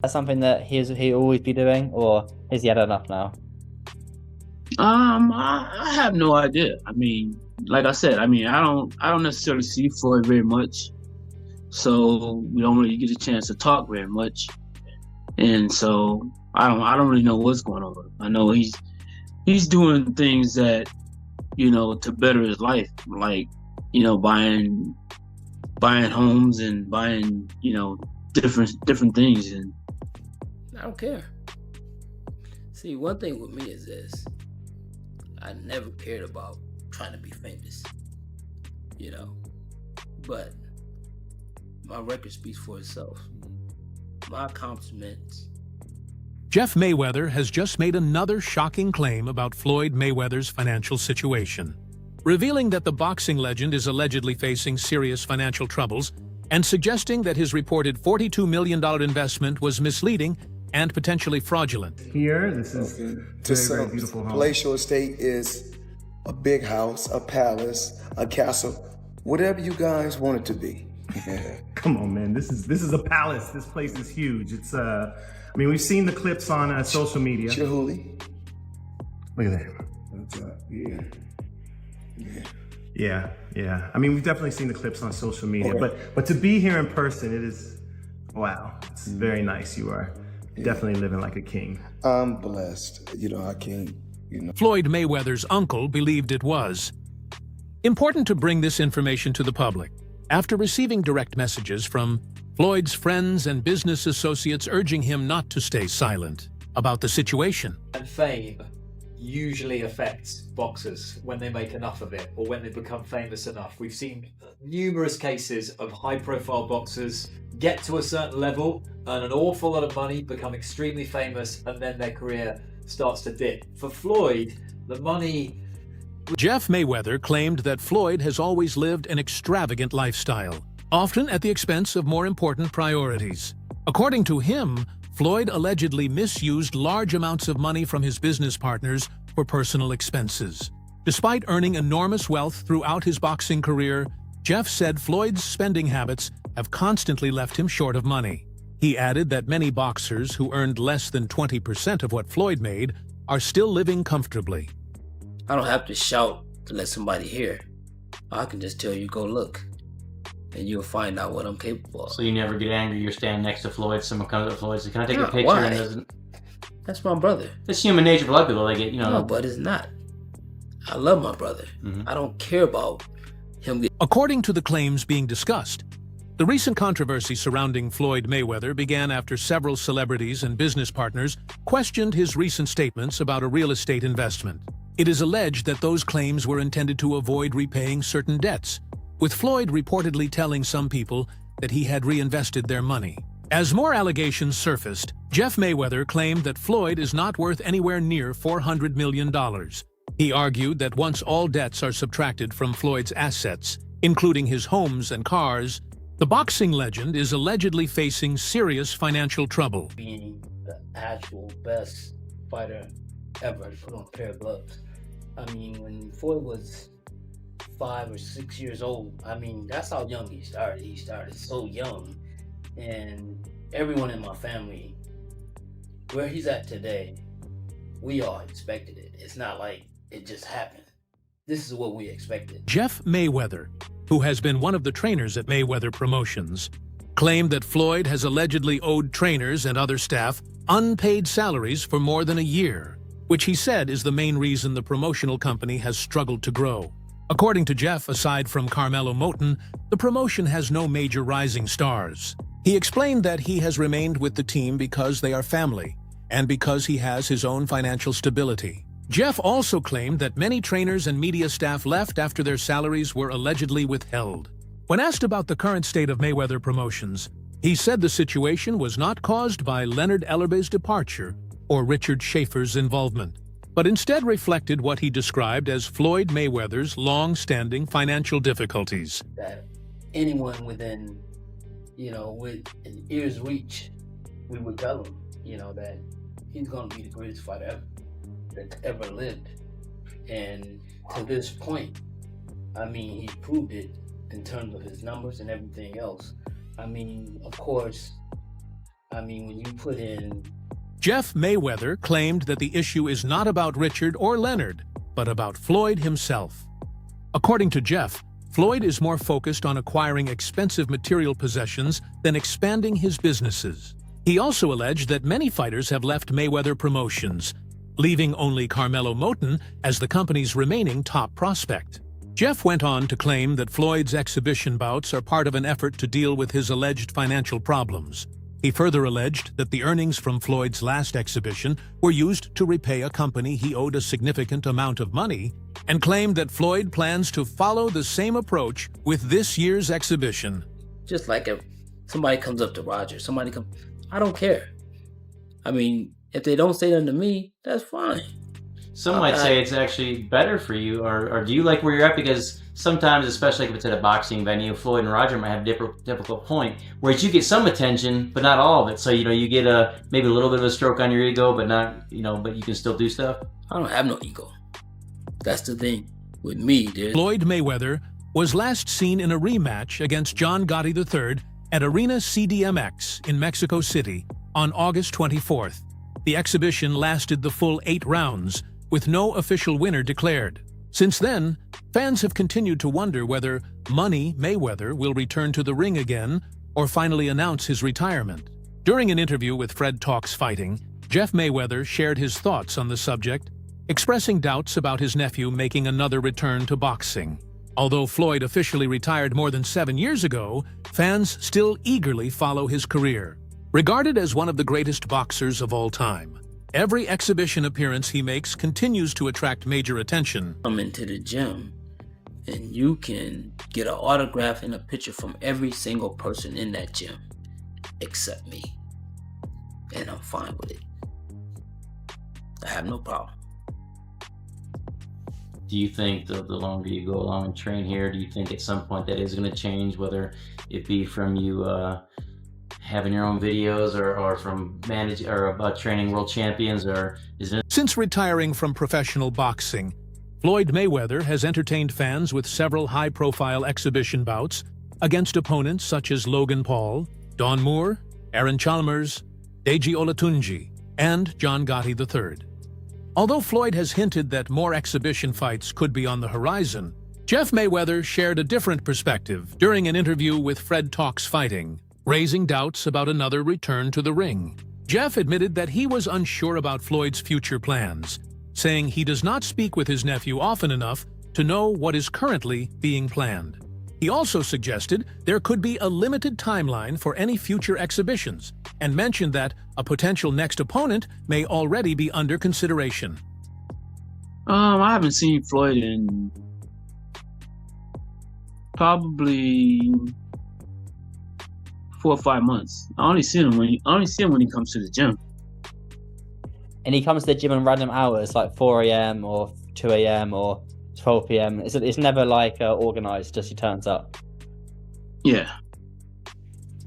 That's something that he'll always be doing, or has he had enough now? I have no idea. I mean, like I said, I don't necessarily see Floyd very much, so we don't really get a chance to talk very much, and so I don't really know what's going on. I know he's doing things that to better his life, like buying homes and buying different things, and I don't care. See, one thing with me is this. I never cared about trying to be famous, you know. But my record speaks for itself. My accomplishments. Jeff Mayweather has just made another shocking claim about Floyd Mayweather's financial situation, revealing that the boxing legend is allegedly facing serious financial troubles and suggesting that his reported $42 million investment was misleading and potentially fraudulent. Here, this is very beautiful home. Palatial estate is a big house, a palace, a castle, whatever you guys want it to be. Come on, man. This is a palace. This place is huge. It's I mean, we've seen the clips on social media. Chihuly. Look at that. Yeah. I mean, we've definitely seen the clips on social media, but to be here in person, it is, wow. It's very nice. You are definitely living like a king. I'm blessed. I can't, Floyd Mayweather's uncle believed it was. Important to bring this information to the public after receiving direct messages from Floyd's friends and business associates urging him not to stay silent about the situation. And fame usually affects boxers when they make enough of it or when they become famous enough. We've seen numerous cases of high-profile boxers get to a certain level, earn an awful lot of money, become extremely famous, and then their career starts to dip. For Floyd, the money... Jeff Mayweather claimed that Floyd has always lived an extravagant lifestyle, often at the expense of more important priorities. According to him, Floyd allegedly misused large amounts of money from his business partners for personal expenses. Despite earning enormous wealth throughout his boxing career, Jeff said Floyd's spending habits have constantly left him short of money. He added that many boxers who earned less than 20% of what Floyd made are still living comfortably. I don't have to shout to let somebody hear. I can just tell you, go look, and you'll find out what I'm capable of. So you never get angry, you're standing next to Floyd, someone comes up to Floyd, says, can I take a No, picture? why? And doesn't... That's my brother. It's human nature for a lot of people, they get, No, but it's not. I love my brother. I don't care about him getting... According to the claims being discussed, the recent controversy surrounding Floyd Mayweather began after several celebrities and business partners questioned his recent statements about a real estate investment. It is alleged that those claims were intended to avoid repaying certain debts, with Floyd reportedly telling some people that he had reinvested their money. As more allegations surfaced, Jeff Mayweather claimed that Floyd is not worth anywhere near $400 million. He argued that once all debts are subtracted from Floyd's assets, including his homes and cars, the boxing legend is allegedly facing serious financial trouble. Being the actual best fighter ever to put on a pair of gloves. I mean, when Floyd was 5 or 6 years old, I mean, that's how young he started. He started so young. And everyone in my family, where he's at today, we all expected it. It's not like it just happened. This is what we expected. Jeff Mayweather, who has been one of the trainers at Mayweather Promotions, claimed that Floyd has allegedly owed trainers and other staff unpaid salaries for more than a year, which he said is the main reason the promotional company has struggled to grow. According to Jeff, aside from Carmelo Moten, the promotion has no major rising stars. He explained that he has remained with the team because they are family and because he has his own financial stability. Jeff also claimed that many trainers and media staff left after their salaries were allegedly withheld. When asked about the current state of Mayweather Promotions, he said the situation was not caused by Leonard Ellerbe's departure or Richard Schaefer's involvement, but instead reflected what he described as Floyd Mayweather's long-standing financial difficulties. That anyone within, with an ear's reach, we would tell him, that he's going to be the greatest fighter ever that ever lived. And to this point, I mean, he proved it in terms of his numbers and everything else. I mean, of course, I mean, when you put in... Jeff Mayweather claimed that the issue is not about Richard or Leonard, but about Floyd himself. According to Jeff, Floyd is more focused on acquiring expensive material possessions than expanding his businesses. He also alleged that many fighters have left Mayweather Promotions, leaving only Carmelo Moten as the company's remaining top prospect. Jeff went on to claim that Floyd's exhibition bouts are part of an effort to deal with his alleged financial problems. He further alleged that the earnings from Floyd's last exhibition were used to repay a company he owed a significant amount of money, and claimed that Floyd plans to follow the same approach with this year's exhibition. Just like if somebody comes up to Roger, I don't care. I mean, if they don't say nothing to me, that's fine. Some might say it's actually better for you, or do you like where you're at? Because sometimes, especially if it's at a boxing venue, Floyd and Roger might have a difficult point, whereas you get some attention, but not all of it. So, you get maybe a little bit of a stroke on your ego, but not, but you can still do stuff. I don't have no ego. That's the thing with me, dude. Floyd Mayweather was last seen in a rematch against John Gotti III at Arena CDMX in Mexico City on August 24th. The exhibition lasted the full 8 rounds, with no official winner declared. Since then, fans have continued to wonder whether Money Mayweather will return to the ring again or finally announce his retirement. During an interview with Fred Talks Fighting, Jeff Mayweather shared his thoughts on the subject, expressing doubts about his nephew making another return to boxing. Although Floyd officially retired more than 7 years ago, fans still eagerly follow his career. Regarded as one of the greatest boxers of all time, every exhibition appearance he makes continues to attract major attention. Come into the gym and you can get an autograph and a picture from every single person in that gym except me. And I'm fine with it. I have no problem. Do you think the longer you go along and train here, do you think at some point that is going to change, whether it be from you having your own videos or from training world champions, or is it? Since retiring from professional boxing, Floyd Mayweather has entertained fans with several high-profile exhibition bouts against opponents such as Logan Paul, Don Moore, Aaron Chalmers, Deji Olatunji, and John Gotti III. Although Floyd has hinted that more exhibition fights could be on the horizon, Jeff Mayweather shared a different perspective during an interview with Fred Talks Fighting, raising doubts about another return to the ring. Jeff admitted that he was unsure about Floyd's future plans, saying he does not speak with his nephew often enough to know what is currently being planned. He also suggested there could be a limited timeline for any future exhibitions, and mentioned that a potential next opponent may already be under consideration. I haven't seen Floyd in probably 4 or 5 months. I only see him when he comes to the gym. And he comes to the gym on random hours, like 4 a.m. or 2 a.m. or 12 p.m. It's never like organized, just he turns up. Yeah.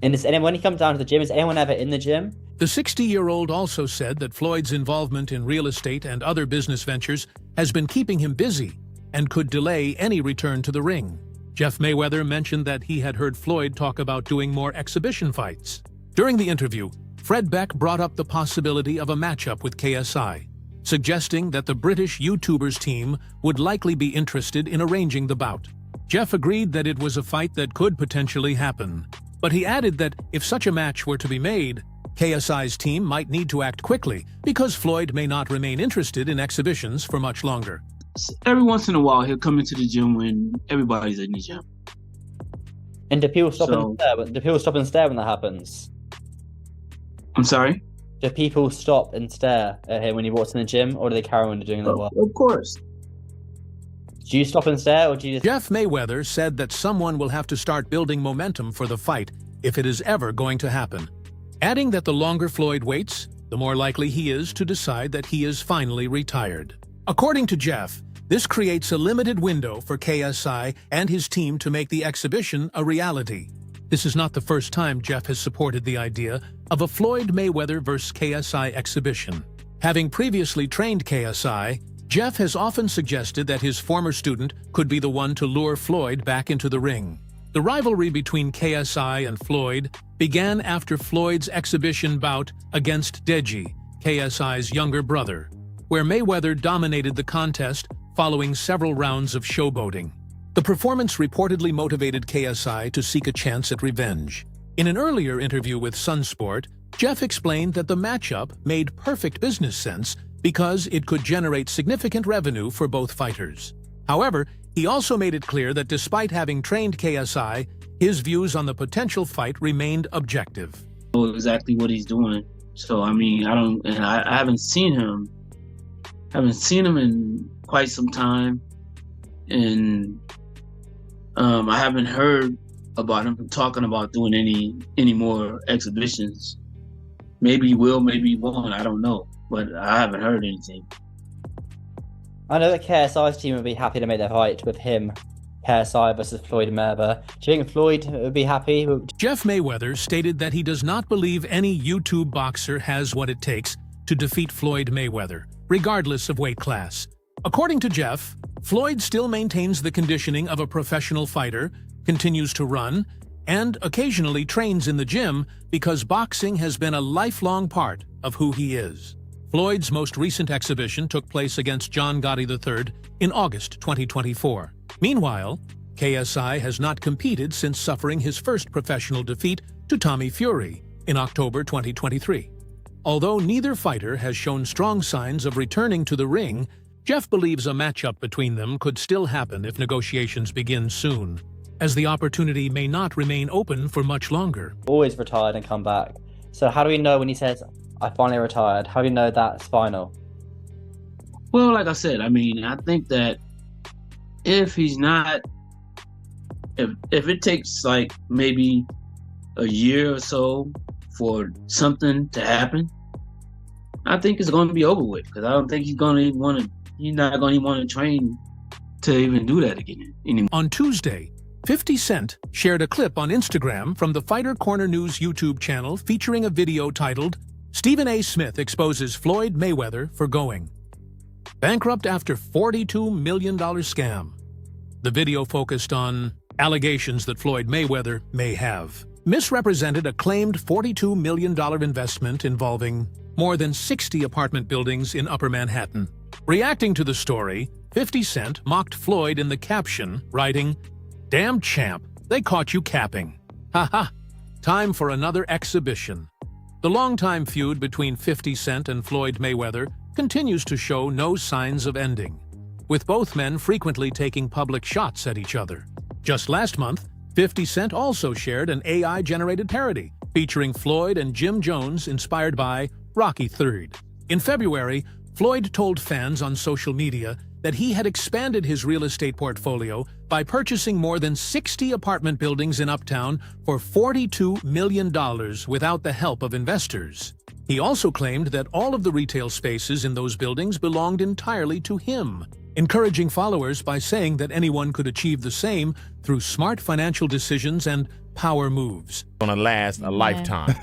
And when he comes down to the gym, is anyone ever in the gym? The 60-year-old also said that Floyd's involvement in real estate and other business ventures has been keeping him busy and could delay any return to the ring. Jeff Mayweather mentioned that he had heard Floyd talk about doing more exhibition fights. During the interview, Fred Beck brought up the possibility of a matchup with KSI, suggesting that the British YouTubers team would likely be interested in arranging the bout. Jeff agreed that it was a fight that could potentially happen, but he added that if such a match were to be made, KSI's team might need to act quickly because Floyd may not remain interested in exhibitions for much longer. Every once in a while, he'll come into the gym when everybody's in the gym. And do people stop and stare? Do people stop and stare when that happens? I'm sorry? Do people stop and stare at him when he walks in the gym, or do they carry on doing their work? Of course. Do you stop and stare, or do you just... Jeff Mayweather said that someone will have to start building momentum for the fight if it is ever going to happen, adding that the longer Floyd waits, the more likely he is to decide that he is finally retired. According to Jeff, this creates a limited window for KSI and his team to make the exhibition a reality. This is not the first time Jeff has supported the idea of a Floyd Mayweather vs. KSI exhibition. Having previously trained KSI, Jeff has often suggested that his former student could be the one to lure Floyd back into the ring. The rivalry between KSI and Floyd began after Floyd's exhibition bout against Deji, KSI's younger brother, where Mayweather dominated the contest following several rounds of showboating. The performance reportedly motivated KSI to seek a chance at revenge. In an earlier interview with Sunsport, Jeff explained that the matchup made perfect business sense because it could generate significant revenue for both fighters. However, he also made it clear that despite having trained KSI, his views on the potential fight remained objective. I know exactly what he's doing. So, I mean, I haven't seen him. I haven't seen him in quite some time. And I haven't heard about him talking about doing any more exhibitions. Maybe he will, maybe he won't, I don't know. But I haven't heard anything. I know that KSI's team would be happy to make their fight with him, KSI versus Floyd Mayweather. Do you think Floyd would be happy? Jeff Mayweather stated that he does not believe any YouTube boxer has what it takes to defeat Floyd Mayweather, regardless of weight class. According to Jeff, Floyd still maintains the conditioning of a professional fighter, continues to run, and occasionally trains in the gym because boxing has been a lifelong part of who he is. Floyd's most recent exhibition took place against John Gotti III in August 2024. Meanwhile, KSI has not competed since suffering his first professional defeat to Tommy Fury in October 2023. Although neither fighter has shown strong signs of returning to the ring, Jeff believes a matchup between them could still happen if negotiations begin soon, as the opportunity may not remain open for much longer. Always retired and come back. So how do we know when he says, I finally retired? How do you know that's final? Well, like I said, I mean, I think that if he's not, if it takes like maybe a year or so for something to happen, I think it's going to be over with, because I don't think he's not going to want to train to even do that again anymore. On Tuesday, 50 Cent shared a clip on Instagram from the Fighter Corner News YouTube channel featuring a video titled, Stephen A. Smith exposes Floyd Mayweather for going bankrupt after $42 million scam. The video focused on allegations that Floyd Mayweather may have misrepresented a claimed $42 million investment involving more than 60 apartment buildings in Upper Manhattan. Reacting to the story, 50 Cent mocked Floyd in the caption, writing, "Damn champ, they caught you capping. Haha, time for another exhibition." The longtime feud between 50 Cent and Floyd Mayweather continues to show no signs of ending, with both men frequently taking public shots at each other. Just last month, 50 Cent also shared an AI-generated parody featuring Floyd and Jim Jones inspired by Rocky III. In February, Floyd told fans on social media that he had expanded his real estate portfolio by purchasing more than 60 apartment buildings in Uptown for $42 million without the help of investors. He also claimed that all of the retail spaces in those buildings belonged entirely to him, encouraging followers by saying that anyone could achieve the same through smart financial decisions and power moves. Gonna last a lifetime.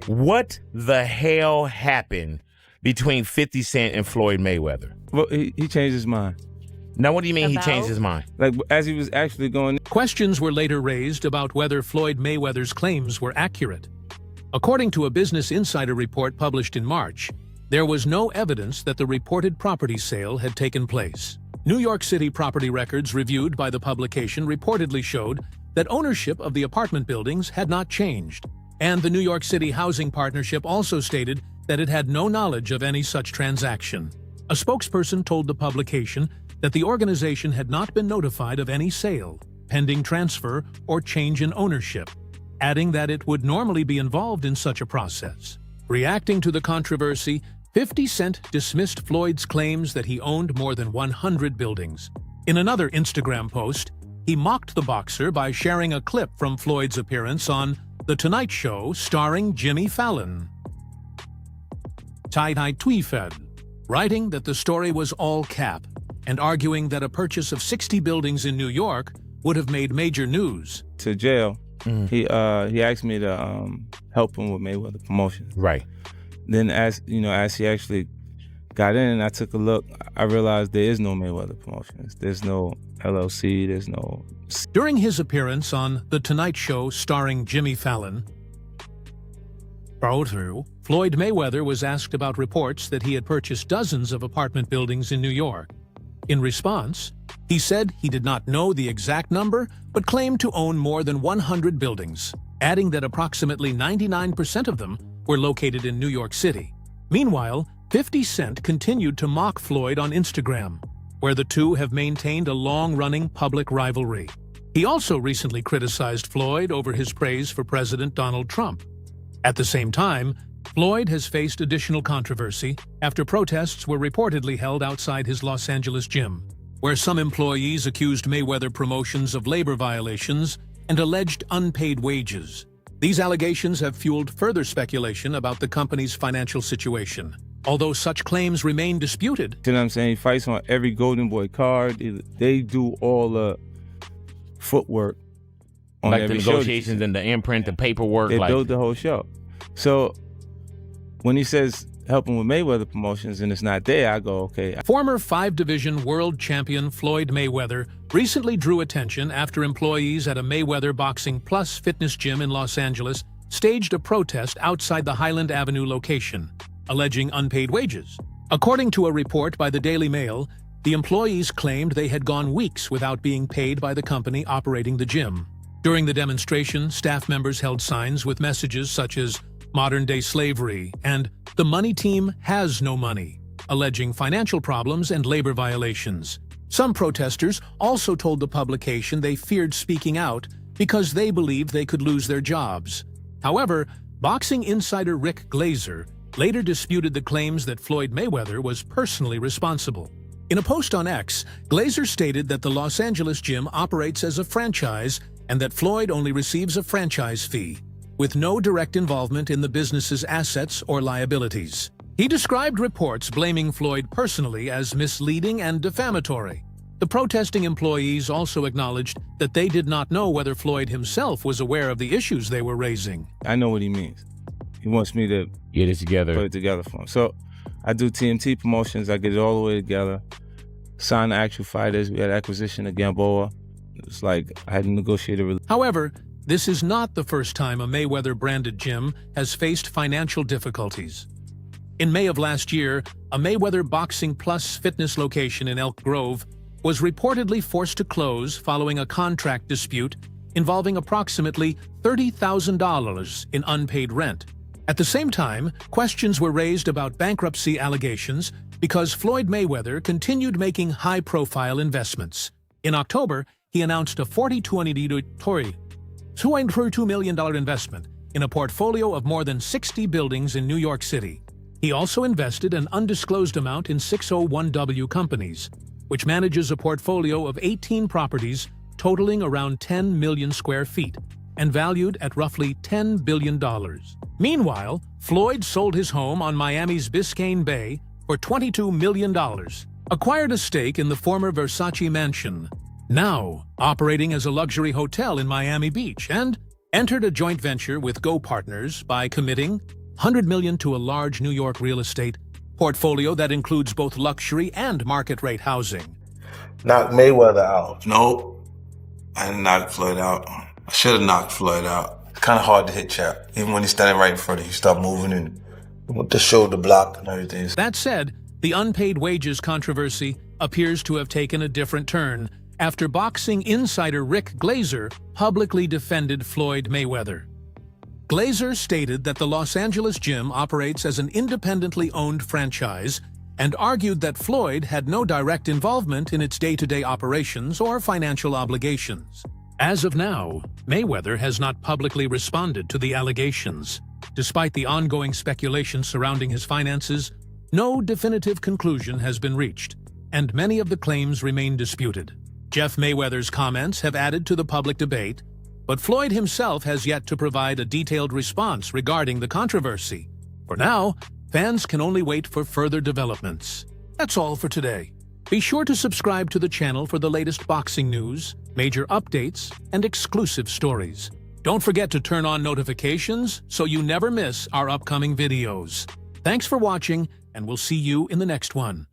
What the hell happened between 50 Cent and Floyd Mayweather? Well, he changed his mind. Now, what do you mean he changed his mind? Like, as he was actually going... Questions were later raised about whether Floyd Mayweather's claims were accurate. According to a Business Insider report published in March, there was no evidence that the reported property sale had taken place. New York City property records reviewed by the publication reportedly showed that ownership of the apartment buildings had not changed, and the New York City Housing Partnership also stated that it had no knowledge of any such transaction. A spokesperson told the publication that the organization had not been notified of any sale, pending transfer, or change in ownership, adding that it would normally be involved in such a process. Reacting to the controversy, 50 Cent dismissed Floyd's claims that he owned more than 100 buildings. In another Instagram post, he mocked the boxer by sharing a clip from Floyd's appearance on The Tonight Show starring Jimmy Fallon. Tie-Dye Tweefed, writing that the story was all cap and arguing that a purchase of 60 buildings in New York would have made major news. To jail, he asked me to help him with Mayweather Promotions. Right. Then as he actually got in and I took a look, I realized there is no Mayweather Promotions. There's no LLC, there's no... During his appearance on The Tonight Show starring Jimmy Fallon, Floyd Mayweather was asked about reports that he had purchased dozens of apartment buildings in New York. In response, he said he did not know the exact number, but claimed to own more than 100 buildings, adding that approximately 99% of them were located in New York City. Meanwhile, 50 Cent continued to mock Floyd on Instagram, where the two have maintained a long-running public rivalry. He also recently criticized Floyd over his praise for President Donald Trump. At the same time, Floyd has faced additional controversy after protests were reportedly held outside his Los Angeles gym, where some employees accused Mayweather Promotions of labor violations and alleged unpaid wages. These allegations have fueled further speculation about the company's financial situation, although such claims remain disputed. You know what I'm saying? He fights on every Golden Boy card. They do all the footwork on like the every negotiations show. and the imprint, the paperwork. They like, build the whole show. So when he says helping with Mayweather Promotions and it's not there, I go, okay. Former 5-division world champion Floyd Mayweather recently drew attention after employees at a Mayweather Boxing Plus fitness gym in Los Angeles staged a protest outside the Highland Avenue location, alleging unpaid wages. According to a report by the Daily Mail, the employees claimed they had gone weeks without being paid by the company operating the gym. During the demonstration, staff members held signs with messages such as "modern-day slavery" and "the money team has no money," alleging financial problems and labor violations. Some protesters also told the publication they feared speaking out because they believed they could lose their jobs. However, boxing insider Rick Glazer later disputed the claims that Floyd Mayweather was personally responsible. In a post on X, Glazer stated that the Los Angeles gym operates as a franchise and that Floyd only receives a franchise fee, with no direct involvement in the business's assets or liabilities. He described reports blaming Floyd personally as misleading and defamatory. The protesting employees also acknowledged that they did not know whether Floyd himself was aware of the issues they were raising. I know what he means. He wants me to get it together. Put it together for him. So I do TMT promotions. I get it all the way together. Sign the actual fighters. We had acquisition of Gamboa. It's like I had to negotiate a... However, this is not the first time a Mayweather-branded gym has faced financial difficulties. In May of last year, a Mayweather Boxing Plus fitness location in Elk Grove was reportedly forced to close following a contract dispute involving approximately $30,000 in unpaid rent. At the same time, questions were raised about bankruptcy allegations because Floyd Mayweather continued making high-profile investments. In October, he announced a $42 million investment in a portfolio of more than 60 buildings in New York City. He also invested an undisclosed amount in 601W Companies, which manages a portfolio of 18 properties totaling around 10 million square feet and valued at roughly $10 billion. Meanwhile, Floyd sold his home on Miami's Biscayne Bay for $22 million, acquired a stake in the former Versace mansion, now operating as a luxury hotel in Miami Beach, and entered a joint venture with Go Partners by committing $100 million to a large New York real estate portfolio that includes both luxury and market-rate housing. Knock Mayweather out. Nope. I didn't knock Floyd out. I should have knocked Floyd out. It's kind of hard to hit Chap. Even when he's standing right in front of you, start moving and with the shoulder block and everything. That said, the unpaid wages controversy appears to have taken a different turn after boxing insider Rick Glazer publicly defended Floyd Mayweather. Glazer stated that the Los Angeles gym operates as an independently owned franchise and argued that Floyd had no direct involvement in its day-to-day operations or financial obligations. As of now, Mayweather has not publicly responded to the allegations. Despite the ongoing speculation surrounding his finances, no definitive conclusion has been reached, and many of the claims remain disputed. Jeff Mayweather's comments have added to the public debate, but Floyd himself has yet to provide a detailed response regarding the controversy. For now, fans can only wait for further developments. That's all for today. Be sure to subscribe to the channel for the latest boxing news, major updates, and exclusive stories. Don't forget to turn on notifications so you never miss our upcoming videos. Thanks for watching, and we'll see you in the next one.